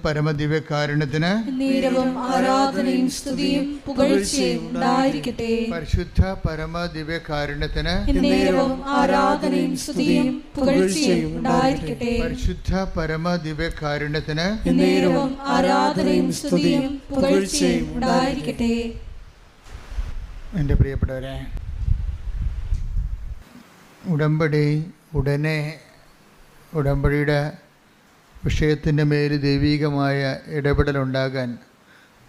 പരമദിവ്യകാരുണ്യത്തിന് നേരവും ആരാധനയും സ്തുതിയും പുകഴ്ചയും ഉണ്ടായിരിക്കട്ടെ. പരിശുദ്ധ പരമദിവ്യകാരുണ്യത്തിന് നേരവും ആരാധനയും സ്തുതിയും പുകഴ്ചയും ഉണ്ടായിരിക്കട്ടെ. പരിശുദ്ധ പരമദിവ്യകാരുണ്യത്തിന് നേരവും ആരാധനയും സ്തുതിയും പുകഴ്ചയും ഉണ്ടായിരിക്കട്ടെ. എൻ്റെ പ്രിയപ്പെട്ടവരെ, ഉടമ്പടിയുടെ വിഷയത്തിൻ്റെ മേൽ ദൈവീകമായ ഇടപെടലുണ്ടാകാൻ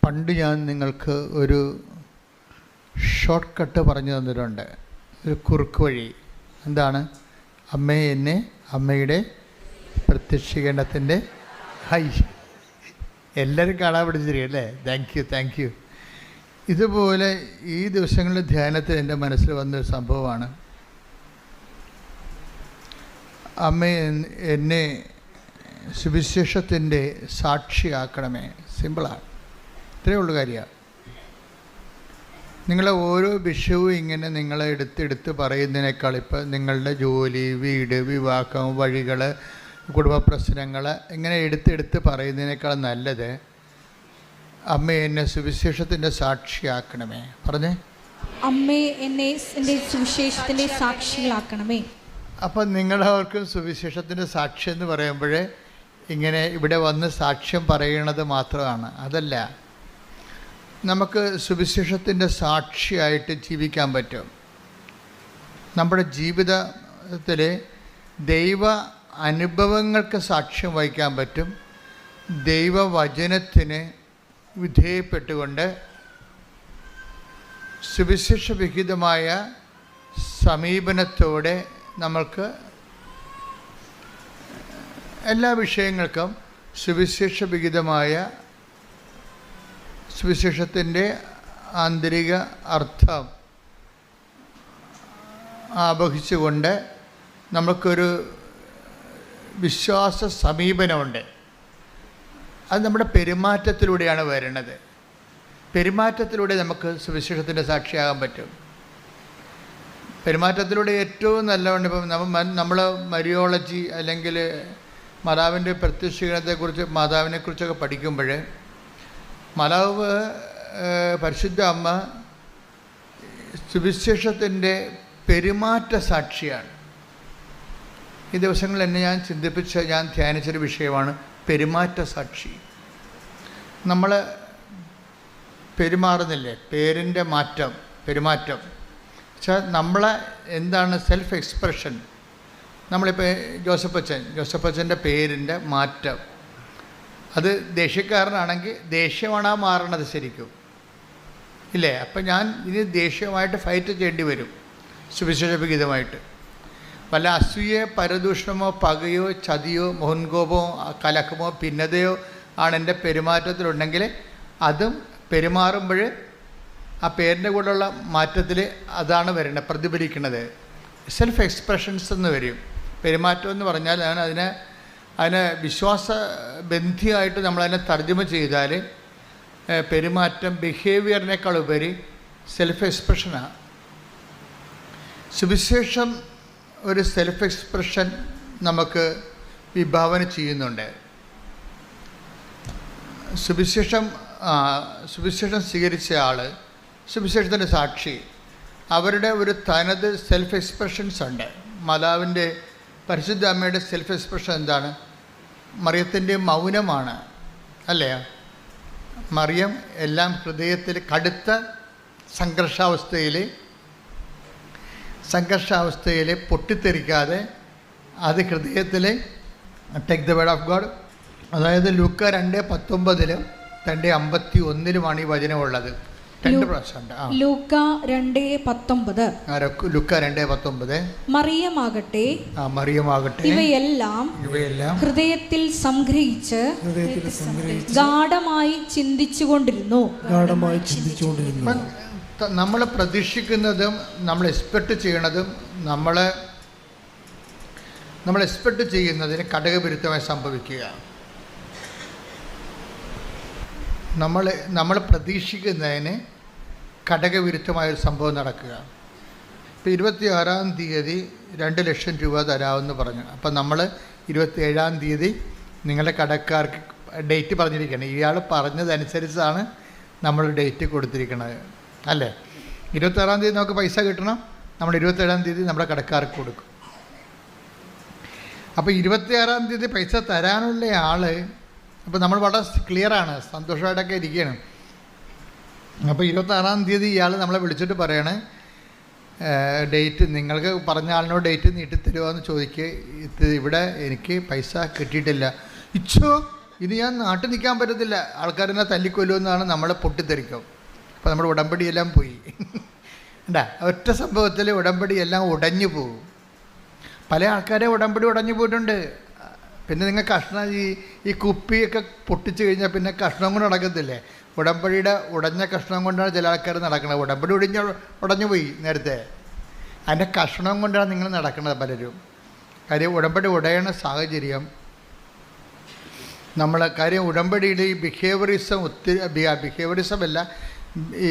പണ്ട് ഞാൻ നിങ്ങൾക്ക് ഒരു ഷോർട്ട് കട്ട് പറഞ്ഞു തന്നിട്ടുണ്ട്, ഒരു കുറുക്ക് വഴി. എന്താണ്? അമ്മയെ എന്നെ അമ്മയുടെ പ്രത്യക്ഷീകരണത്തിൻ്റെ എല്ലാവരും കാണാൻ പഠിച്ചിരിക്കും അല്ലേ? Thank you. ഇതുപോലെ ഈ ദിവസങ്ങളിൽ ധ്യാനത്തിൽ എൻ്റെ മനസ്സിൽ വന്നൊരു സംഭവമാണ്. അമ്മ എന്നെ സുവിശേഷത്തിൻ്റെ സാക്ഷിയാക്കണമേ. സിമ്പിളാണ്, ഇത്രയേ ഉള്ളൂ കാര്യമാണ്. നിങ്ങളെ ഓരോ വിഷയവും ഇങ്ങനെ നിങ്ങളെ എടുത്ത് പറയുന്നതിനേക്കാൾ ഇപ്പം നിങ്ങളുടെ ജോലി, വീട്, വിവാഹം, വഴികൾ, കുടുംബ പ്രശ്നങ്ങൾ ഇങ്ങനെ എടുത്ത് പറയുന്നതിനേക്കാൾ നല്ലത് അമ്മ എന്നെ സുവിശേഷത്തിൻ്റെ സാക്ഷിയാക്കണമേ. പറഞ്ഞേ, അമ്മേ എന്നെ സുവിശേഷത്തിൻ്റെ സാക്ഷികളാക്കണമേ. അപ്പം നിങ്ങളവർക്കും സുവിശേഷത്തിൻ്റെ സാക്ഷി എന്ന് പറയുമ്പോൾ ഇങ്ങനെ ഇവിടെ വന്ന് സാക്ഷ്യം പറയണത് മാത്രമാണ്. അതല്ല, നമുക്ക് സുവിശേഷത്തിൻ്റെ സാക്ഷിയായിട്ട് ജീവിക്കാൻ പറ്റും. നമ്മുടെ ജീവിതത്തിൽ ദൈവ അനുഭവങ്ങൾക്ക് സാക്ഷ്യം വഹിക്കാൻ പറ്റും. ദൈവവചനത്തിന് വിധേയപ്പെട്ടുകൊണ്ട് സുവിശേഷവിഹിതമായ സമീപനത്തോടെ നമ്മൾക്ക് എല്ലാ വിഷയങ്ങൾക്കും സുവിശേഷത്തിൻ്റെ ആന്തരിക അർത്ഥം ആവഹിച്ചുകൊണ്ട് നമുക്കൊരു വിശ്വാസ സമീപനമുണ്ട്. അത് നമ്മുടെ പെരുമാറ്റത്തിലൂടെയാണ് വരുന്നത്. പെരുമാറ്റത്തിലൂടെ നമുക്ക് സുവിശേഷത്തിൻ്റെ സാക്ഷിയാകാൻ പറ്റും. പെരുമാറ്റത്തിലൂടെ ഏറ്റവും നല്ലതുകൊണ്ട് ഇപ്പം നമ്മൾ മരിയോളജി അല്ലെങ്കിൽ മാതാവിൻ്റെ മാതാവിനെക്കുറിച്ചൊക്കെ പഠിക്കുമ്പോൾ മാതാവ് പരിശുദ്ധ അമ്മ സുവിശേഷത്തിൻ്റെ പെരുമാറ്റ സാക്ഷിയാണ്. ഈ ദിവസങ്ങളിൽ എന്നെ ഞാൻ ധ്യാനിച്ചൊരു വിഷയമാണ് പെരുമാറ്റ സാക്ഷി. നമ്മൾ പെരുമാറുന്നില്ലേ, പേരിൻ്റെ പെരുമാറ്റം വെച്ചാൽ നമ്മളെ എന്താണ് സെൽഫ് എക്സ്പ്രഷൻ. നമ്മളിപ്പോൾ ജോസഫച്ചൻ്റെ പേരിൻ്റെ മാറ്റം, അത് ദേഷ്യക്കാരനാണെങ്കിൽ ദേഷ്യമാണ് മാറണത് ശരിക്കും ഇല്ലേ? അപ്പം ഞാൻ ഇനി ദേഷ്യമായിട്ട് ഫൈറ്റ് ചെയ്യേണ്ടി വരും സുവിശേഷവിഹിതമായിട്ട്. വല്ല അസൂയ, പരദൂഷണമോ, പകയോ, ചതിയോ, മോഹൻകോപമോ, കലഹമോ, ഭിന്നതയോ ആണ് എൻ്റെ പെരുമാറ്റത്തിലുണ്ടെങ്കിൽ അതും പെരുമാറുമ്പോൾ ആ പേരിൻ്റെ കൂടെയുള്ള മാറ്റത്തിൽ അതാണ് വരുന്നത്, പ്രതിഫലിക്കുന്നത്. സെൽഫ് എക്സ്പ്രഷൻസ് എന്ന് വരും. പെരുമാറ്റം എന്ന് പറഞ്ഞാൽ അതിനെ വിശ്വാസബന്ധിയായിട്ട് നമ്മളതിനെ തർജ്ജമ ചെയ്താൽ പെരുമാറ്റം ബിഹേവിയറിനേക്കാൾ ഉപരി സെൽഫ് എക്സ്പ്രഷനാണ്. സുവിശേഷം ഒരു സെൽഫ് എക്സ്പ്രഷൻ നമുക്ക് വിഭാവന ചെയ്യുന്നുണ്ട്. സുവിശേഷം സ്വീകരിച്ച ആൾ, സുവിശേഷത്തിൻ്റെ സാക്ഷി, അവരുടെ ഒരു തനത് സെൽഫ് എക്സ്പ്രഷൻസ് ഉണ്ട്. മാതാവിൻ്റെ പരിശുദ്ധ അമ്മയുടെ സെൽഫ് എക്സ്പ്രഷൻ എന്താണ്? മറിയത്തിൻ്റെ മൗനമാണ് അല്ലേ? മറിയം എല്ലാം ഹൃദയത്തിൽ കടുത്ത സംഘർഷാവസ്ഥയിൽ പൊട്ടിത്തെറിക്കാതെ അത് ഹൃദയത്തിൽ take the word of God. അതായത് ലൂക്ക 2:19 2:51 ഈ വചനമുള്ളത്. 2 പ്രാവശ്യമുണ്ട്. ലൂക്ക 2:19 മറിയമാകട്ടെ ഇവയെല്ലാം ഹൃദയത്തിൽ സംഗ്രഹിച്ച് ഗാഢമായി ചിന്തിച്ചുകൊണ്ടിരുന്നു. നമ്മൾ പ്രതീക്ഷിക്കുന്നതും നമ്മൾ എക്സ്പെക്റ്റ് ചെയ്യണതും നമ്മൾ എക്സ്പെക്റ്റ് ചെയ്യുന്നതിന് ഘടകവിരുദ്ധമായി സംഭവിക്കുക. നമ്മൾ പ്രതീക്ഷിക്കുന്നതിന് ഘടകവിരുദ്ധമായൊരു സംഭവം നടക്കുക. ഇപ്പോൾ 26-ാം തീയതി 2 ലക്ഷം രൂപ തരാമെന്ന് പറഞ്ഞു. അപ്പം നമ്മൾ 27-ാം തീയതി നിങ്ങളുടെ കടക്കാർക്ക് ഡേറ്റ് പറഞ്ഞിരിക്കുന്നത്. ഇയാൾ പറഞ്ഞതനുസരിച്ചാണ് നമ്മൾ ഡേറ്റ് കൊടുത്തിരിക്കുന്നത് അല്ലേ. 26-ാം തീയതി നമുക്ക് പൈസ കിട്ടണം, നമ്മൾ 27-ാം തീയതി നമ്മുടെ കടക്കാർക്ക് കൊടുക്കും. അപ്പോൾ 26-ാം തീയതി പൈസ തരാനുള്ള ആൾ, അപ്പോൾ നമ്മൾ വളരെ ക്ലിയറാണ്, സന്തോഷമായിട്ടൊക്കെ ഇരിക്കുകയാണ്. അപ്പോൾ 26-ാം തീയതി ഇയാൾ നമ്മളെ വിളിച്ചിട്ട് പറയാണ്, ഡേറ്റ് നിങ്ങൾക്ക് പറഞ്ഞ ആളിനോട് ഡേറ്റ് നീട്ടിത്തരുമോ എന്ന് ചോദിക്കുക. ഇവിടെ എനിക്ക് പൈസ കിട്ടിയിട്ടില്ല. ഇച്ചോ, ഇത് ഞാൻ നാട്ടിൽ നിൽക്കാൻ പറ്റത്തില്ല, ആൾക്കാരെന്നെ തല്ലിക്കൊല്ലുമെന്നാണ് നമ്മളെ പൊട്ടിത്തെറിക്കും. അപ്പോൾ നമ്മുടെ ഉടമ്പടിയെല്ലാം പോയി ഉണ്ടാ. ഒറ്റ സംഭവത്തിൽ ഉടമ്പടിയെല്ലാം ഉടഞ്ഞു പോകും. പല ആൾക്കാരെ ഉടമ്പടി ഉടഞ്ഞു പോയിട്ടുണ്ട്. പിന്നെ നിങ്ങൾ കഷ്ണം ഈ കുപ്പിയൊക്കെ പൊട്ടിച്ച് കഴിഞ്ഞാൽ പിന്നെ കഷ്ണം കൊണ്ട് നടക്കത്തില്ലേ. ഉടമ്പടിയുടെ ഉടഞ്ഞ കഷ്ണം കൊണ്ടാണ് ചില ആൾക്കാർ നടക്കുന്നത്. ഉടമ്പടി ഉടഞ്ഞു പോയി നേരത്തെ, അതിൻ്റെ കഷ്ണം കൊണ്ടാണ് നിങ്ങൾ നടക്കുന്നത് പലരും. കാര്യം ഉടമ്പടി ഉടയണ സാഹചര്യം കാര്യം ഉടമ്പടിയിൽ ഈ ബിഹേവിയറിസം ബിഹേവിയറിസം അല്ല, ഈ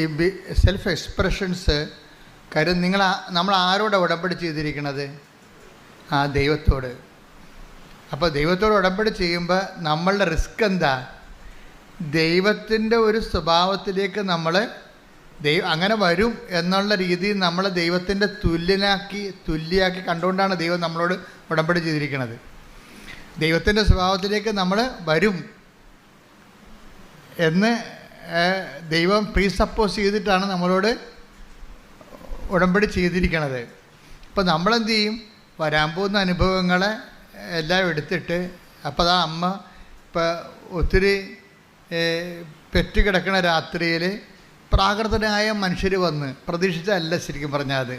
സെൽഫ് എക്സ്പ്രഷൻസ്. കാര്യം നമ്മൾ ആരോടെ ഉടമ്പടി ചെയ്തിരിക്കണത്? ദൈവത്തോട്. അപ്പോൾ ദൈവത്തോട് ഉടമ്പടി ചെയ്യുമ്പോൾ നമ്മളുടെ റിസ്ക് എന്താ? ദൈവത്തിൻ്റെ ഒരു സ്വഭാവത്തിലേക്ക് നമ്മൾ അങ്ങനെ വരും എന്നുള്ള രീതിയിൽ നമ്മളെ ദൈവത്തിൻ്റെ തുല്യാക്കി കണ്ടുകൊണ്ടാണ് ദൈവം നമ്മളോട് ഉടമ്പടി ചെയ്തിരിക്കുന്നത്. ദൈവത്തിൻ്റെ സ്വഭാവത്തിലേക്ക് നമ്മൾ വരും എന്ന് ദൈവം പ്രീസപ്പോസ് ചെയ്തിട്ടാണ് നമ്മളോട് ഉടമ്പടി ചെയ്തിരിക്കണത്. അപ്പോൾ നമ്മളെന്ത് ചെയ്യും? വരാൻ പോകുന്ന അനുഭവങ്ങളെ എല്ലാം എടുത്തിട്ട്, അപ്പോൾ അമ്മ ഇപ്പോൾ ഒത്തിരി പെറ്റുകിടക്കണ രാത്രിയിൽ പ്രാകൃതനായ മനുഷ്യർ വന്ന് പ്രതീക്ഷിച്ചല്ല ശരിക്കും പറഞ്ഞാൽ അത്.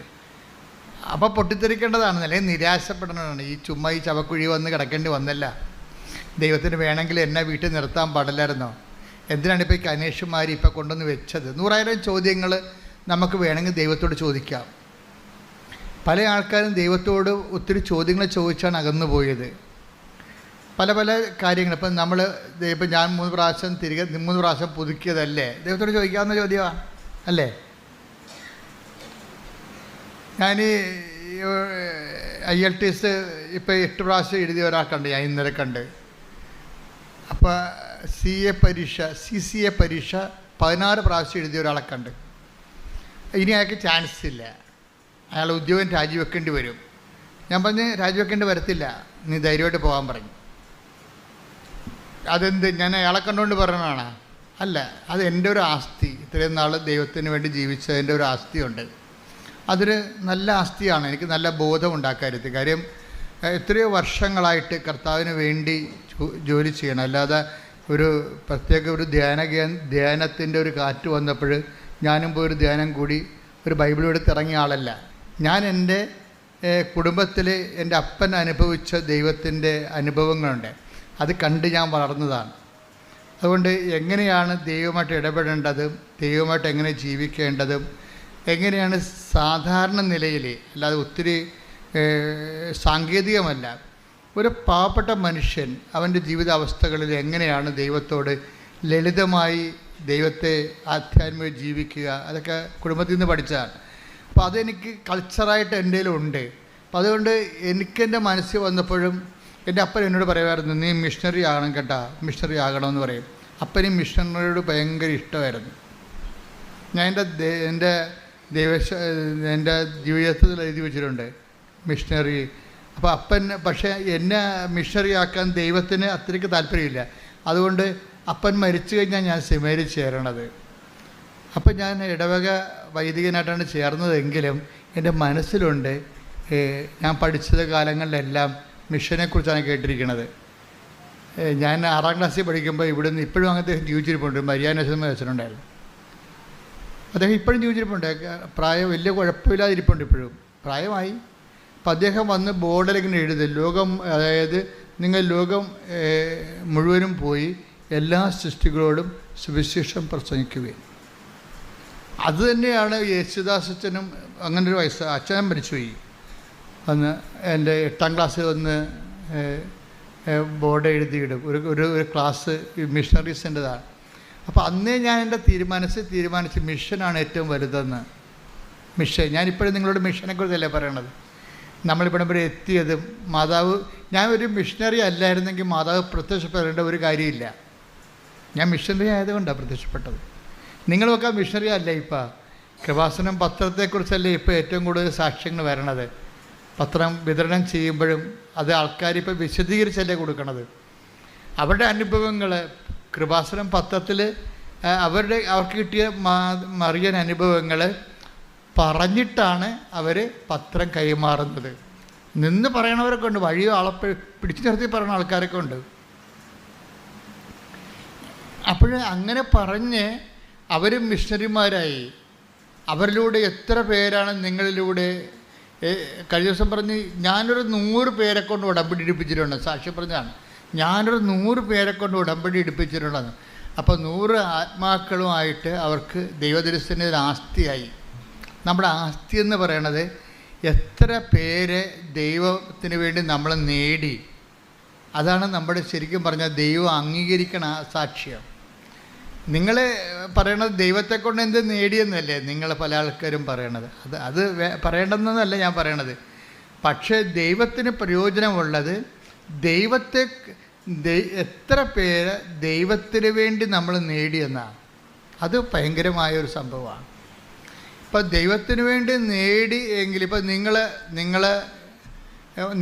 അപ്പോൾ പൊട്ടിത്തെറിക്കേണ്ടതാണ്, അല്ലെങ്കിൽ നിരാശപ്പെടേണ്ടതാണ്. ഈ ചുമ്മാ ഈ ചവക്കുഴി വന്ന് കിടക്കേണ്ടി വന്നല്ല. ദൈവത്തിന് വേണമെങ്കിൽ എന്നെ വീട്ടിൽ നിർത്താൻ പാടില്ലായിരുന്നോ? എന്തിനാണ് ഇപ്പോൾ ഈ കനേഷുമാരി ഇപ്പോൾ കൊണ്ടുവന്ന് വെച്ചത്? 100,000 ചോദ്യങ്ങൾ നമുക്ക് വേണമെങ്കിൽ ദൈവത്തോട് ചോദിക്കാം. പല ആൾക്കാരും ദൈവത്തോട് ഒത്തിരി ചോദ്യങ്ങൾ ചോദിച്ചാണ് അകന്നു പോയത്. പല പല കാര്യങ്ങൾ. ഇപ്പം ഇപ്പം ഞാൻ 3 പ്രാവശ്യം പുതുക്കിയതല്ലേ, ദൈവത്തോട് ചോദിക്കാവുന്ന ചോദ്യമാണ് അല്ലേ. ഞാൻ IELTS ഇപ്പോൾ 8 പ്രാവശ്യം എഴുതിയ ഒരാൾക്കുണ്ട്, ഞാൻ ഇന്നലെ കണ്ട്. അപ്പോൾ CCA പരീക്ഷ 16 പ്രാവശ്യം എഴുതിയ ഒരാളെ കണ്ട്. ഇനി അയാൾക്ക് ചാൻസ് ഇല്ല, അയാൾ ഉദ്യോഗം രാജിവെക്കേണ്ടി വരും. ഞാൻ പറഞ്ഞ് രാജിവെക്കേണ്ടി വരത്തില്ല, നീ ധൈര്യമായിട്ട് പോകാൻ പറഞ്ഞു. അതെന്ത്, ഞാൻ അയാളെ കണ്ടുകൊണ്ട് പറയണതാണ്? അല്ല, അത് എൻ്റെ ഒരു ആസ്തി. ഇത്രയും നാൾ ദൈവത്തിന് വേണ്ടി ജീവിച്ചതിൻ്റെ ഒരു ആസ്തിയുണ്ട്. അതൊരു നല്ല ആസ്തിയാണ്. എനിക്ക് നല്ല ബോധം ഉണ്ടാക്കരുത്. കാര്യം എത്രയോ വർഷങ്ങളായിട്ട് കർത്താവിന് വേണ്ടി ജോലി ചെയ്യണം. അല്ലാതെ ഒരു പ്രത്യേക ഒരു ധ്യാനത്തിൻ്റെ ഒരു കാറ്റ് വന്നപ്പോൾ ഞാനും പോയി ഒരു ധ്യാനം കൂടി ഒരു ബൈബിൾ എടുത്ത് ഇറങ്ങിയ ആളല്ല. ഞാൻ എൻ്റെ കുടുംബത്തിൽ എൻ്റെ അപ്പൻ അനുഭവിച്ച ദൈവത്തിൻ്റെ അനുഭവങ്ങളുണ്ട്, അത് കണ്ട് ഞാൻ വളർന്നതാണ്. അതുകൊണ്ട് എങ്ങനെയാണ് ദൈവമായിട്ട് ഇടപെടേണ്ടതും ദൈവമായിട്ട് എങ്ങനെ ജീവിക്കേണ്ടതും എങ്ങനെയാണ് സാധാരണ നിലയിൽ, അല്ലാതെ ഒത്തിരി സാങ്കേതികമല്ല, ഒരു പാവപ്പെട്ട മനുഷ്യൻ അവൻ്റെ ജീവിതാവസ്ഥകളിൽ എങ്ങനെയാണ് ദൈവത്തോട് ലളിതമായി ദൈവത്തെ ആധ്യാത്മിക ജീവിക്കുക, അതൊക്കെ കുടുംബത്തിൽ നിന്ന് പഠിച്ചതാണ്. അപ്പോൾ അതെനിക്ക് കൾച്ചറായിട്ട് എൻ്റെ ഉണ്ട്. അപ്പോൾ അതുകൊണ്ട് എനിക്കെൻ്റെ മനസ്സിൽ വന്നപ്പോഴും എൻ്റെ അപ്പൻ എന്നോട് പറയുമായിരുന്നു, നീ മിഷണറി ആകണം കേട്ടോ, മിഷണറി ആകണമെന്ന് പറയും. അപ്പനും മിഷണറിയോട് ഭയങ്കര ഇഷ്ടമായിരുന്നു. ഞാൻ എൻ്റെ ജീവിതത്തിൽ എഴുതി വെച്ചിട്ടുണ്ട് മിഷണറി. അപ്പോൾ അപ്പൻ പക്ഷേ എന്നെ മിഷണറി ആക്കാൻ ദൈവത്തിന് അത്രയ്ക്ക് താല്പര്യമില്ല. അതുകൊണ്ട് അപ്പൻ മരിച്ചു കഴിഞ്ഞാൽ ഞാൻ സെമിനാരിൽ ചേരണത്. അപ്പം ഞാൻ ഇടവക വൈദികനായിട്ടാണ് ചേർന്നതെങ്കിലും എൻ്റെ മനസ്സിലുണ്ട്, ഞാൻ പഠിച്ചത് കാലങ്ങളിലെല്ലാം മിഷനെക്കുറിച്ചാണ് കേട്ടിരിക്കുന്നത്. ഞാൻ 6ാം ക്ലാസ്സിൽ പഠിക്കുമ്പോൾ ഇവിടുന്ന് ഇപ്പോഴും അങ്ങനത്തെ ജീവിച്ചിരിപ്പുണ്ട്. മരിയാനേശ്വരം വെച്ചിട്ടുണ്ടായിരുന്നു. അദ്ദേഹം ഇപ്പോഴും ജീവിച്ചിരിപ്പുണ്ട്. പ്രായം വലിയ കുഴപ്പമില്ലാതിരിപ്പുണ്ട്, ഇപ്പോഴും പ്രായമായി. അപ്പം അദ്ദേഹം വന്ന് ബോർഡിലിങ്ങനെ എഴുതും, ലോകം, അതായത് നിങ്ങൾ ലോകം മുഴുവനും പോയി എല്ലാ സൃഷ്ടികളോടും സുവിശേഷം പ്രസംഗിക്കുകയും. അതുതന്നെയാണ് യേശുദാസച്ചനും അങ്ങനൊരു അച്ഛനും മരിച്ചുപോയി. അന്ന് എൻ്റെ 8ാം ക്ലാസ്സിൽ വന്ന് ബോർഡ് എഴുതിയിടും, ഒരു ക്ലാസ് മിഷണറീസിൻ്റെതാണ്. അപ്പോൾ അന്നേ ഞാൻ എൻ്റെ തീരുമാനിച്ച് മിഷനാണ് ഏറ്റവും വലുതെന്ന്. മിഷൻ, ഞാനിപ്പോഴും നിങ്ങളോട് മിഷനെക്കുറിച്ചല്ലേ പറയണത്. നമ്മളിവിടെ വരെ എത്തിയതും മാതാവ്, ഞാൻ ഒരു മിഷണറി അല്ലായിരുന്നെങ്കിൽ മാതാവ് പ്രത്യക്ഷപ്പെടേണ്ട ഒരു കാര്യമില്ല. ഞാൻ മിഷണറി ആയതുകൊണ്ടാണ് പ്രത്യക്ഷപ്പെട്ടത്. നിങ്ങളൊക്കെ മിഷണറി അല്ലേ. ഇപ്പം കൃപാസനം പത്രത്തെക്കുറിച്ചല്ലേ ഇപ്പോൾ ഏറ്റവും കൂടുതൽ സാക്ഷ്യങ്ങൾ വരണത്. പത്രം വിതരണം ചെയ്യുമ്പോഴും അത് ആൾക്കാരിപ്പോൾ വിശദീകരിച്ചല്ലേ കൊടുക്കണത്. അവരുടെ അനുഭവങ്ങൾ കൃപാസനം പത്രത്തിൽ അവർക്ക് കിട്ടിയ മറിയൻ അനുഭവങ്ങൾ പറഞ്ഞിട്ടാണ് അവർ പത്രം കൈമാറുന്നത്. നിന്ന് പറയണവരൊക്കെ ഉണ്ട്, വഴി ആളെ പിടിച്ചു നിർത്തി പറയുന്ന ആൾക്കാരൊക്കെ ഉണ്ട്. അപ്പോൾ അങ്ങനെ പറഞ്ഞ് അവർ മിഷണറിമാരായി. അവരിലൂടെ എത്ര പേരാണ് നിങ്ങളിലൂടെ കഴിഞ്ഞ ദിവസം പറഞ്ഞ് ഞാനൊരു 100 പേരെ കൊണ്ട് ഉടമ്പടി എടുപ്പിച്ചിട്ടുണ്ട്. സാക്ഷ്യം പറഞ്ഞാണ്, ഞാനൊരു 100 പേരെ കൊണ്ട് ഉടമ്പടി എടുപ്പിച്ചിട്ടുണ്ടെന്ന്. അപ്പോൾ 100 ആത്മാക്കളുമായിട്ട് അവർക്ക് ദൈവദർശന ആസ്തിയായി. നമ്മുടെ ആസ്തി എന്ന് പറയണത് എത്ര പേരെ ദൈവത്തിന് വേണ്ടി നമ്മൾ നേടി, അതാണ് നമ്മുടെ ശരിക്കും പറഞ്ഞാൽ ദൈവം അംഗീകരിക്കണ സാക്ഷ്യം. നിങ്ങൾ പറയണത് ദൈവത്തെ കൊണ്ട് എന്ത് നേടിയെന്നല്ലേ നിങ്ങൾ പല ആൾക്കാരും പറയണത്. അത് പറയേണ്ടെന്നല്ല ഞാൻ പറയണത്. പക്ഷേ ദൈവത്തിന് പ്രയോജനമുള്ളത് എത്ര പേര് ദൈവത്തിന് വേണ്ടി നമ്മൾ നേടിയെന്നാണ്. അത് ഭയങ്കരമായൊരു സംഭവമാണ്. ഇപ്പം ദൈവത്തിന് വേണ്ടി നേടി എങ്കിൽ ഇപ്പം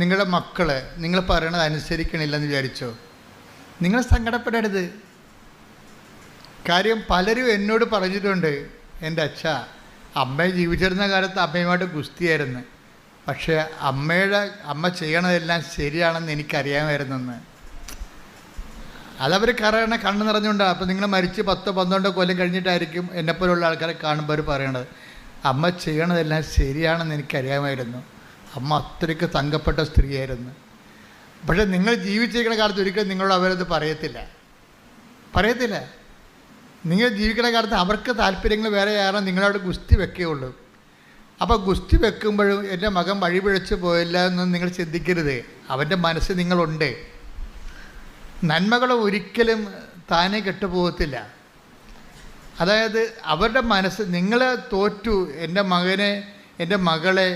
നിങ്ങളുടെ മക്കൾ നിങ്ങൾ പറയണത് അനുസരിക്കണില്ലെന്ന് വിചാരിച്ചോ, നിങ്ങൾ സങ്കടപ്പെടരുത്. കാര്യം പലരും എന്നോട് പറഞ്ഞിട്ടുണ്ട്, എൻ്റെ അമ്മ ജീവിച്ചിരുന്ന കാലത്ത് അമ്മയുമായിട്ട് ഗുസ്തിയായിരുന്നു, പക്ഷേ അമ്മ ചെയ്യണതെല്ലാം ശരിയാണെന്ന് എനിക്കറിയാമായിരുന്നെന്ന്. അതവർ കണ്ണ് നിറഞ്ഞുകൊണ്ടാണ്. അപ്പോൾ നിങ്ങൾ മരിച്ച് 10-12 കൊല്ലം കഴിഞ്ഞിട്ടായിരിക്കും എന്നെപ്പോലുള്ള ആൾക്കാരെ കാണുമ്പോൾ അവർ പറയണത്, അമ്മ ചെയ്യണതെല്ലാം ശരിയാണെന്ന് എനിക്കറിയാമായിരുന്നു, അമ്മ അത്രയ്ക്ക് തങ്കപ്പെട്ട സ്ത്രീയായിരുന്നു. പക്ഷേ നിങ്ങൾ ജീവിച്ചിരിക്കുന്ന കാലത്ത് ഒരിക്കലും നിങ്ങളോട് അവരത് പറയത്തില്ല. നിങ്ങൾ ജീവിക്കുന്ന കാലത്ത് അവർക്ക് താല്പര്യങ്ങൾ വേറെ ആരാണ് നിങ്ങളവിടെ ഗുസ്തി വെക്കുകയുള്ളൂ. അപ്പോൾ ഗുസ്തി വെക്കുമ്പോഴും എൻ്റെ മകൻ വഴി പിഴച്ച് പോയില്ല എന്നൊന്നും നിങ്ങൾ ചിന്തിക്കരുത്. അവൻ്റെ മനസ്സ് നിങ്ങളുണ്ട്. നന്മകൾ ഒരിക്കലും താനേ കെട്ടുപോകത്തില്ല. അതായത് അവരുടെ മനസ്സ് നിങ്ങളെ തോറ്റു, എൻ്റെ മകളെ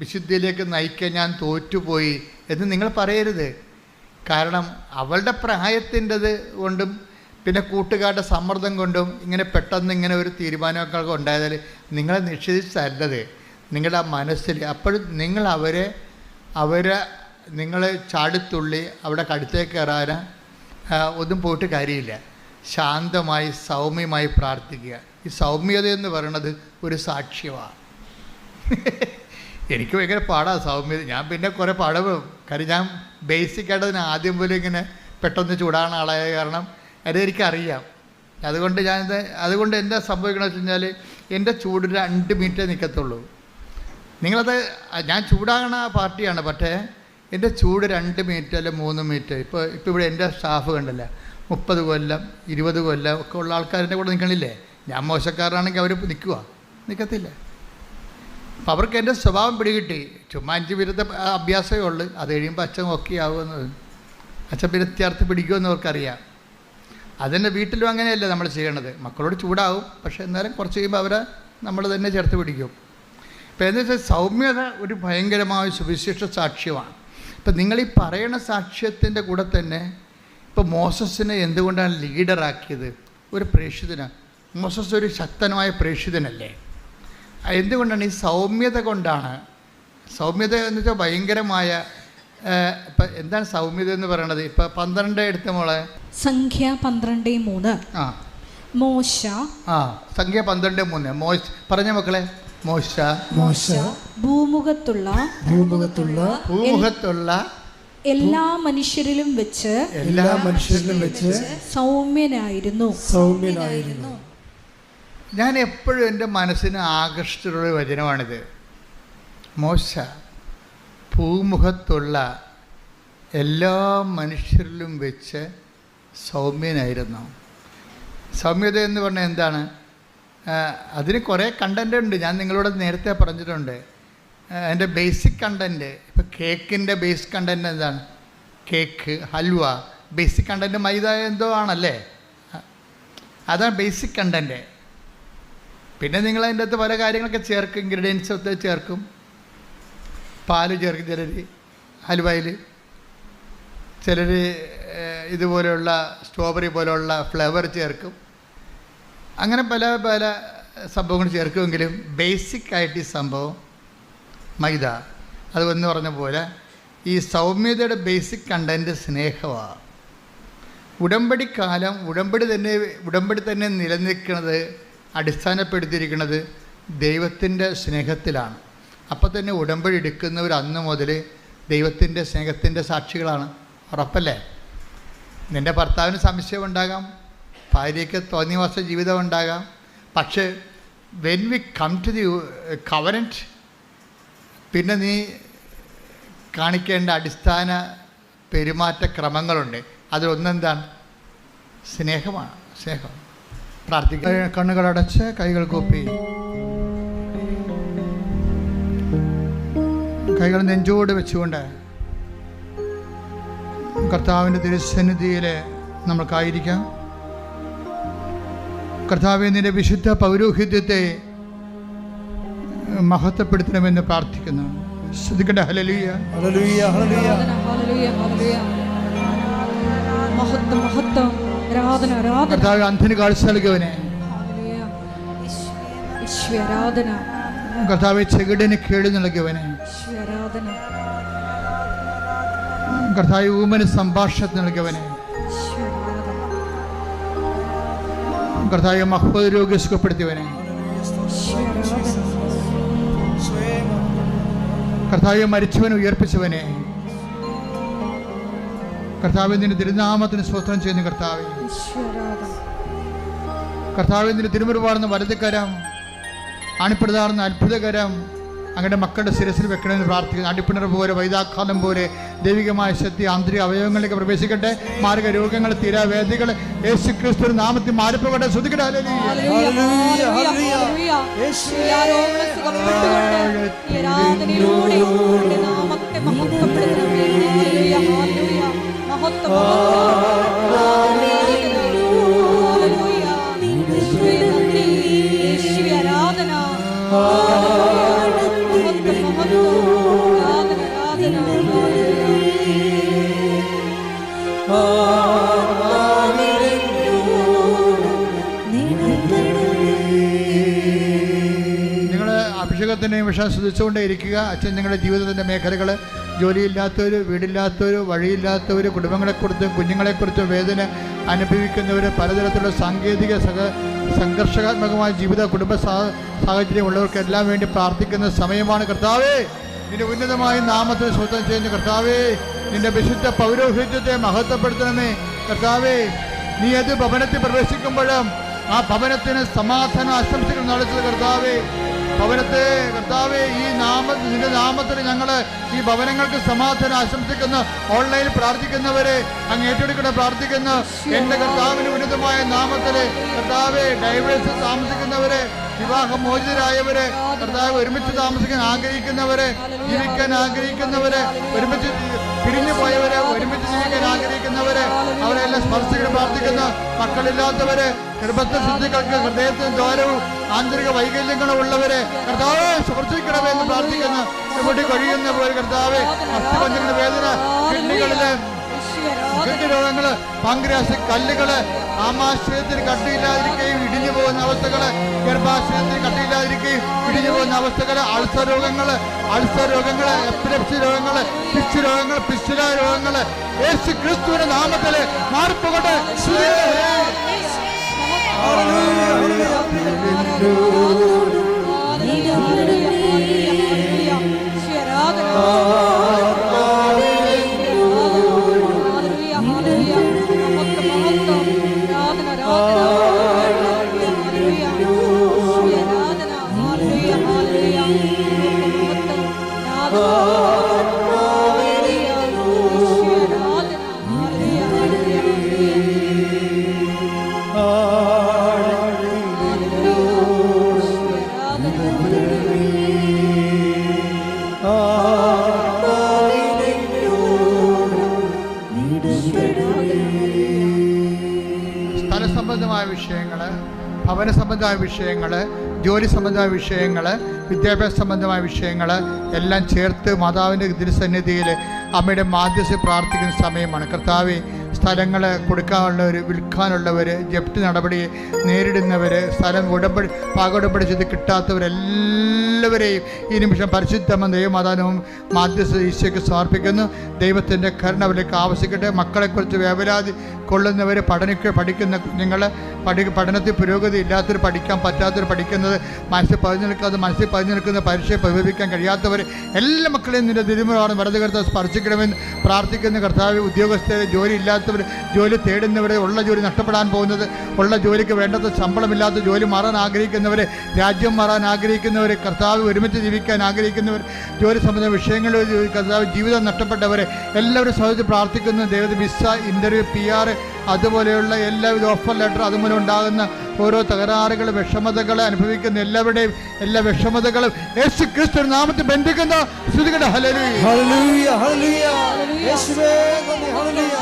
വിശുദ്ധിയിലേക്ക് നയിക്കാൻ ഞാൻ തോറ്റുപോയി എന്ന് നിങ്ങൾ പറയരുത്. കാരണം അവളുടെ പ്രായത്തിൻ്റെത് കൊണ്ടും പിന്നെ കൂട്ടുകാരുടെ സമ്മർദ്ദം കൊണ്ടും പെട്ടെന്ന് ഇങ്ങനെ ഒരു തീരുമാനമൊക്കെ ഉണ്ടായതിൽ നിങ്ങളെ നിഷേധിച്ചല്ലത്, നിങ്ങളുടെ ആ മനസ്സിൽ. അപ്പോഴും നിങ്ങൾ നിങ്ങളെ ചാടിത്തുള്ളി അവിടെ കടുത്തേക്ക് കയറാൻ ഒന്നും പോയിട്ട് കാര്യമില്ല. ശാന്തമായി സൗമ്യമായി പ്രാർത്ഥിക്കുക. ഈ സൗമ്യത എന്ന് പറയുന്നത് ഒരു സാക്ഷ്യമാണ്. എനിക്ക് ഭയങ്കര പാടാണ് സൗമ്യത. ഞാൻ പിന്നെ കുറേ പാടും. കാര്യം ഞാൻ ബേസിക്കായിട്ട് അതിന് ആദ്യം പോലും പെട്ടെന്ന് ചൂടാകുന്ന ആളായ കാരണം അതെനിക്കറിയാം. അതുകൊണ്ട് എന്താ സംഭവിക്കണമെന്ന് വെച്ച് കഴിഞ്ഞാൽ എൻ്റെ ചൂട് 2 മിനിറ്റേ നിൽക്കത്തുള്ളൂ. നിങ്ങളത് ഞാൻ ചൂടാകണ പാർട്ടിയാണ്, പക്ഷേ എൻ്റെ ചൂട് 2 മിനിറ്റ് അല്ല 3 മിനിറ്റ്. ഇപ്പോൾ ഇവിടെ എൻ്റെ സ്റ്റാഫ് കണ്ടില്ല, 30 കൊല്ലം 20 കൊല്ലം ഒക്കെ ഉള്ള ആൾക്കാരുടെ കൂടെ നിൽക്കണില്ലേ. ഞാൻ മോശക്കാരനാണെങ്കിൽ അവർ നിൽക്കത്തില്ല. അപ്പം അവർക്ക് എൻ്റെ സ്വഭാവം പിടികിട്ടി. ചുമ്മാ 5 മിനിറ്റ് അഭ്യാസമേ ഉള്ളൂ. അത് കഴിയുമ്പോൾ അച്ഛൻ ഓക്കെ ആവുമെന്ന്, അച്ഛൻ പിന്നെ ചേർത്ത് പിടിക്കുമെന്ന് അവർക്കറിയാം. അതിൻ്റെ വീട്ടിലും അങ്ങനെയല്ല നമ്മൾ ചെയ്യണത്. മക്കളോട് ചൂടാവും, പക്ഷേ എന്നാലും കുറച്ച് കഴിയുമ്പോൾ നമ്മൾ തന്നെ ചേർത്ത് പിടിക്കും. ഇപ്പം എന്താ വെച്ചാൽ സൗമ്യത ഒരു ഭയങ്കരമായ സുവിശേഷ സാക്ഷ്യമാണ്. ഇപ്പം നിങ്ങളീ പറയണ സാക്ഷ്യത്തിൻ്റെ കൂടെ തന്നെ ഇപ്പോൾ മോസസിനെ എന്തുകൊണ്ടാണ് ലീഡറാക്കിയത്? ഒരു പ്രേക്ഷിതനാണ്. മോസസ് ഒരു ശക്തനായ പ്രേക്ഷിതനല്ലേ? എന്തുകൊണ്ടാണ്? ഈ സൗമ്യത കൊണ്ടാണ്. സൗമ്യത എന്ന് വെച്ചാൽ ഭയങ്കരമായ ഇപ്പം എന്താണ് സൗമ്യത എന്ന് പറയണത്? ഇപ്പം 12 എടുത്ത മോളെ, സംഖ്യ 12:3. മോശ. സംഖ്യ 12:3 പറഞ്ഞ മക്കളെ. മോശ ഭൂമുഖത്തുള്ള എല്ലാ മനുഷ്യരിലും വെച്ച് സൗമ്യനായിരുന്നു. ഞാൻ എപ്പോഴും എൻ്റെ മനസ്സിന് ആകർഷിച്ചിട്ടുള്ള വചനമാണിത്. മോശ ഭൂമുഖത്തുള്ള എല്ലാ മനുഷ്യരിലും വെച്ച് സൗമ്യനായിരുന്നു. സൗമ്യത എന്ന് പറഞ്ഞാൽ എന്താണ്? അതിന് കുറേ കണ്ടൻ്റ് ഉണ്ട്. ഞാൻ നിങ്ങളോട് നേരത്തെ പറഞ്ഞിട്ടുണ്ട്. അതിൻ്റെ ബേസിക് കണ്ടൻറ്റ്, ഇപ്പോൾ കേക്കിൻ്റെ ബേസ് കണ്ടൻറ്റ് എന്താണ്? കേക്ക്, ഹൽവ, ബേസിക് കണ്ടൻറ്റ് മൈദ എന്തോ ആണല്ലേ? അതാണ് ബേസിക് കണ്ടൻറ്റ്. പിന്നെ നിങ്ങൾ അതിൻ്റെ അകത്ത് പല കാര്യങ്ങളൊക്കെ ചേർക്കും, ഇൻഗ്രീഡിയൻസ് ഒക്കെ ചേർക്കും. പാല് ചേർക്കും ചിലർ ഹൽവയിൽ, ചിലർ ഇതുപോലെയുള്ള സ്ട്രോബെറി പോലെയുള്ള ഫ്ലേവർ ചേർക്കും, അങ്ങനെ പല പല സംഭവങ്ങൾ ചേർക്കുമെങ്കിലും ബേസിക്കായിട്ട് ഈ സംഭവം മൈദ. അത് എന്ന് പറഞ്ഞ പോലെ ഈ സൗമ്യതയുടെ ബേസിക് കണ്ടൻറ്റ് സ്നേഹമാണ്. ഉടമ്പടിക്കാലം ഉടമ്പടി തന്നെ നിലനിൽക്കുന്നത്, അടിസ്ഥാനപ്പെടുത്തിയിരിക്കുന്നത് ദൈവത്തിൻ്റെ സ്നേഹത്തിലാണ്. അപ്പോൾ തന്നെ ഉടമ്പടി എടുക്കുന്നവർ അന്ന് മുതൽ ദൈവത്തിൻ്റെ സ്നേഹത്തിൻ്റെ സാക്ഷികളാണ്. ഉറപ്പല്ലേ? നിൻ്റെ ഭർത്താവിന് സംശയമുണ്ടാകാം, ഭാര്യയ്ക്ക് തോന്നിവാസ ജീവിതം ഉണ്ടാകാം. പക്ഷേ when we come to the covenant, പിന്നെ നീ കാണിക്കേണ്ട അടിസ്ഥാന പെരുമാറ്റക്രമങ്ങളുണ്ട്. അതിലൊന്നെന്താണ്? സ്നേഹമാണ്. സ്നേഹം. പ്രാർത്ഥിക്കുക. കണ്ണുകളടച്ച് കൈകൾ കൂപ്പി, കൈകൾ നെഞ്ചോട് വെച്ചുകൊണ്ട് കർത്താവിൻ്റെ തിരുസന്നിധിയിൽ നമ്മൾക്കായിരിക്കാം. കർത്താവേ, നിന്റെ വിശുദ്ധ പൗരോഹിത്യത്തെ മഹത്വപ്പെടുത്തണമെന്ന് പ്രാർത്ഥിക്കുന്നു. ശ്രദ്ധിക്കട്ടെ. ഹല്ലേലൂയ, ഹല്ലേലൂയ, ഹല്ലേലൂയ, ഹല്ലേലൂയ, ഹല്ലേലൂയ. മഹത്വം, മഹത്വം, ആരാധന, ആരാധന. കർത്താവേ, അന്ധന് കാഴ്ച നൽകിയവനെ, ആരാധന. കർത്താവേ, ചെകിടിന് കേട് നൽകിയവനെ, ആരാധന. കർത്താവേ, ഊമന് സംഭാഷണം നൽകിയവനെ, കർത്താവേ, മഹ്ഫൂദ് രോഗി സുഖപ്പെടുത്തിയവനെ, കർത്താവേ, മരിച്ചവനെ ഉയർപ്പിച്ചവനെ, കർത്താവേ, നിന്റെ തിരുനാമത്തിന് സ്തോത്രം ചെയ്യുന്നു. കർത്താവേ, കർത്താവേ, നിന്റെ തിരുമുറിവാർന്ന വലതുകരം, അണിപ്പിടുതാർന്ന അത്ഭുതകരം അങ്ങയുടെ മക്കളുടെ ശിരസിൽ വെക്കണമെന്ന് പ്രാർത്ഥിക്കുന്നു. അടിപ്പിണർ പോലെ, വൈതാക്കാലം പോലെ ദൈവികമായ ശക്തി ആന്തരിക അവയവങ്ങളിലേക്ക് പ്രവേശിക്കട്ടെ. മാർഗ രോഗങ്ങൾ, തീരാവേദികൾ യേശുക്രിസ്തു നാമത്തിൽ മാറിപ്പോകട്ടെ. ശ്രദ്ധിക്കട്ടെ. അഭിഷേകത്തിൻ്റെ നിമിഷം ശ്രദ്ധിച്ചുകൊണ്ടേ ഇരിക്കുക. അച്ഛൻ നിങ്ങളുടെ ജീവിതത്തിൻ്റെ മേഖലകൾ, ജോലിയില്ലാത്തവർ, വീടില്ലാത്തവർ, വഴിയില്ലാത്തവർ, കുടുംബങ്ങളെക്കുറിച്ചും കുഞ്ഞുങ്ങളെക്കുറിച്ചും വേദന അനുഭവിക്കുന്നവർ, പലതരത്തിലുള്ള സാങ്കേതിക സംഘർഷാത്മകമായ ജീവിത കുടുംബ സാഹചര്യമുള്ളവർക്കെല്ലാം വേണ്ടി പ്രാർത്ഥിക്കുന്ന സമയമാണ്. കർത്താവേ, നിന്റെ ഉന്നതമായ നാമത്തിൽ സ്തോത്രം ചെയ്യുന്ന കർത്താവേ, നിന്റെ വിശുദ്ധ പൗരോഹിത്യത്തെ മഹത്വപ്പെടുത്തണമേ. കർത്താവേ, നീ ഏത് ഭവനത്തിൽ പ്രവേശിക്കുമ്പോഴും ആ ഭവനത്തിന് സമാധാന ആശംസകൾ നടത്തുക. കർത്താവേ, ഭവനത്തെ കർത്താവേ, നിന്റെ നാമത്തിൽ ഞങ്ങൾ ഈ ഭവനങ്ങൾക്ക് സമാധാനം ആശംസിക്കുന്നു. ഓൺലൈനിൽ പ്രാർത്ഥിക്കുന്നവരെ അങ്ങ് ഏറ്റെടുക്കണ പ്രാർത്ഥിക്കുന്നു. എൻ്റെ കർത്താവിന് ഉന്നതമായ നാമത്തിൽ കർത്താവേ, ഡൈവേഴ്സ് താമസിക്കുന്നവരെ, വിവാഹമോചിതരായവരെ, കർത്താവ് ഒരുമിച്ച് താമസിക്കാൻ ആഗ്രഹിക്കുന്നവരെ, ജീവിക്കാൻ ആഗ്രഹിക്കുന്നവരെ, ഒരുമിച്ച് പിരിഞ്ഞു പോയവരെ, ഒരുമിച്ച് ജീവിക്കാൻ ആഗ്രഹിക്കുന്നവരെ, അവരെല്ലാം സ്പർശിക്കാൻ പ്രാർത്ഥിക്കുന്നു. മക്കളില്ലാത്തവരെ, ഗർഭസ്ഥ ശുദ്ധികൾക്ക് ഹൃദയത്തിന് ദ്വാരവും ആന്തരിക വൈകല്യങ്ങളും ഉള്ളവരെ കർത്താവേ സ്പർശിക്കണമെന്ന് പ്രാർത്ഥിക്കുന്നു. ഇവിടെ കഴിയുന്ന പോലെ കർത്താവേ, അസ്ഥിപഞ്ചങ്ങളുടെ വേദന, കിഡ്നികളിലെ രോഗങ്ങള്, പാങ്ക്രിയാസ് കല്ലുകള്, ആമാശയത്തിന് കട്ടിയില്ലാതിരിക്കുകയും ഇടിഞ്ഞു പോകുന്ന അവസ്ഥകള്, ഗർഭാശയത്തിന് കട്ടിയില്ലാതിരിക്കുകയും ഇടിഞ്ഞു പോകുന്ന അവസ്ഥകള്, അൾസർ രോഗങ്ങള്, എപ്പിലെപ്സി രോഗങ്ങള്, പിച്ച് രോഗങ്ങൾ, പിസ്റ്റുല രോഗങ്ങള് യേശു ക്രിസ്തുവിന്റെ നാമത്തില് മാറിപ്പോകട്ടെ. സ്ഥലസംബന്ധമായ വിഷയങ്ങൾ, ഭവന സംബന്ധമായ വിഷയങ്ങൾ, ജോലി സംബന്ധമായ വിഷയങ്ങൾ, വിദ്യാഭ്യാസ സംബന്ധമായ വിഷയങ്ങൾ എല്ലാം ചേർത്ത് മാതാവിൻ്റെ തിരുസന്നിധിയിൽ അമ്മയുടെ മാധ്യസ്ഥ പ്രാർത്ഥിക്കുന്ന സമയമാണ്. കർത്താവേ, സ്ഥലങ്ങൾ കൊടുക്കാനുള്ളവർ, വിൽക്കാനുള്ളവർ, ജപ്തി നടപടി നേരിടുന്നവർ, സ്ഥലം പാകോടമ്പടി ചെയ്ത് കിട്ടാത്തവരെല്ലാവരെയും ഈ നിമിഷം പരിശുദ്ധമായ ദൈവമാതാനും മാധ്യസ്ഥ ഈശോയ്ക്ക് സമർപ്പിക്കുന്നു. ദൈവത്തിൻ്റെ കരുണ അവരിലേക്ക് ആവശ്യിക്കട്ടെ. മക്കളെക്കുറിച്ച് വേവലാതി കൊള്ളുന്നവർ, പഠിക്കുന്ന കുഞ്ഞുങ്ങൾ, പഠനത്തിൽ പുരോഗതി ഇല്ലാത്തവർ, പഠിക്കാൻ പറ്റാത്തവർ, പഠിക്കുന്നത് മനസ്സിൽ പതിഞ്ഞു നിൽക്കുന്ന പരീക്ഷയെ പരിഹരിക്കാൻ കഴിയാത്തവർ, എല്ലാ മക്കളെയും നിന്റെ തിരുമുറമാണ് വലത് കർത്താവ് സ്പർശിക്കണമെന്ന് പ്രാർത്ഥിക്കുന്ന കർത്താവ്. ഉദ്യോഗസ്ഥർ, ജോലി ഇല്ലാത്തവർ, ജോലി തേടുന്നവർ, ഉള്ള ജോലി നഷ്ടപ്പെടാൻ പോകുന്നത്, ഉള്ള ജോലിക്ക് വേണ്ടത്ര ശമ്പളമില്ലാത്ത ജോലി മാറാൻ ആഗ്രഹിക്കുന്നവർ, രാജ്യം മാറാൻ ആഗ്രഹിക്കുന്നവർ, കർത്താവ് ഒരുമിച്ച് ജീവിക്കാൻ ആഗ്രഹിക്കുന്നവർ, ജോലി സംബന്ധ വിഷയങ്ങളിൽ കർത്താവ് ജീവിതം നഷ്ടപ്പെട്ടവർ എല്ലാവരും സഹോദരിച്ച് പ്രാർത്ഥിക്കുന്നു. ദൈവത്തെ വിസ, ഇൻ്റർവ്യൂ, PR അതുപോലെയുള്ള എല്ലാവിധ ഓഫർ ലെറ്റർ അതുമൂലം ഉണ്ടാകുന്ന ഓരോ തകരാറുകൾ, വിഷമതകൾ അനുഭവിക്കുന്ന എല്ലാവരുടെയും എല്ലാ വിഷമതകളും യേശു ക്രിസ്തു നാമത്തിൽ ബന്ധിക്കുന്ന സ്തുതിക്കട്ടെ. ഹല്ലേലൂയ, ഹല്ലേലൂയ, ഹല്ലേലൂയ, യേശുവേ നന്ദി, ഹല്ലേലൂയ.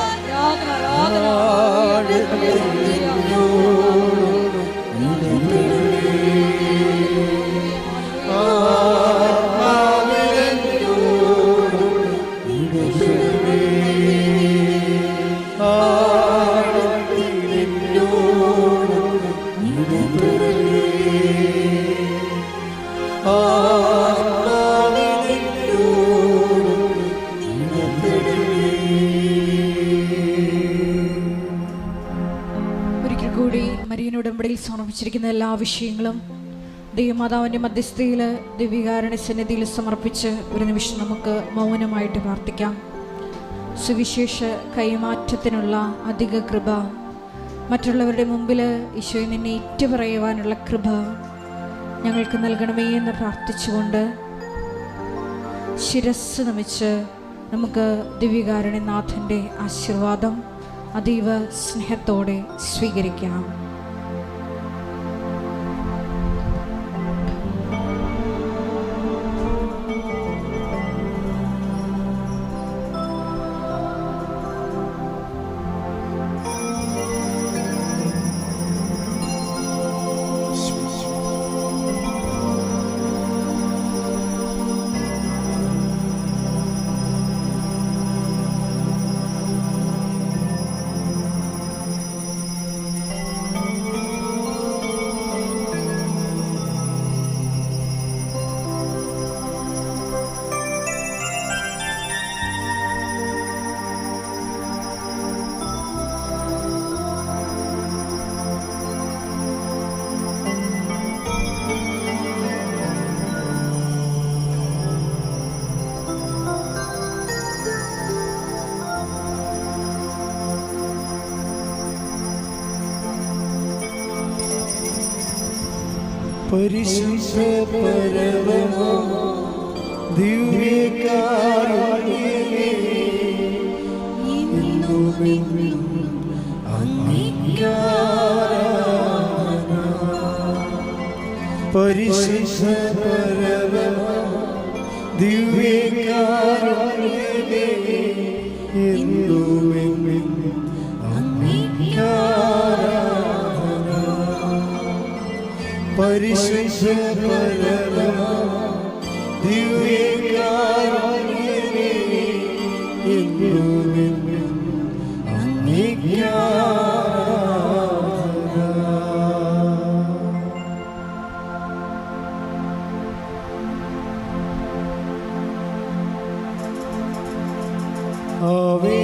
ഒരിക്കൽ കൂടി മരിയൻ ഉടമ്പടിയിൽ സമർപ്പിച്ചിരിക്കുന്ന എല്ലാ വിഷയങ്ങളും ദൈവമാതാവിൻ്റെ മധ്യസ്ഥയിൽ ദിവ്യകാരുണ്യ സന്നിധിയിൽ സമർപ്പിച്ച് ഒരു നിമിഷം നമുക്ക് മൗനമായിട്ട് പ്രാർത്ഥിക്കാം. സുവിശേഷ കൈമാറ്റത്തിനുള്ള അധിക കൃപ, മറ്റുള്ളവരുടെ മുമ്പിൽ ഈശോയെ നിന്നെ ഏറ്റുപറയുവാനുള്ള കൃപ ഞങ്ങൾക്ക് നൽകണമേ എന്ന് പ്രാർത്ഥിച്ചുകൊണ്ട് ശിരസ്സ് നമിച്ച് നമുക്ക് ദിവ്യകാരുണ്യനാഥൻ്റെ ആശീർവാദം അതീവ സ്നേഹത്തോടെ സ്വീകരിക്കാം. പരിശുദ്ധ പരമ ദിവ്യകാരുണ്യമേ, ഇന്നുമെന്നും അങ്ങേക്കാരാധന. പരിശുദ്ധ പരമ ദിവ്യകാരുണ്യമേ, ഇന്നുമെന്നും അങ്ങേക്കാരാധന. പരിശുദ്ധ പരമ ദിവ്യകാരുണ്യമേ, എന്നുമെന്നും അങ്ങേക്കാരാധന. ആവേ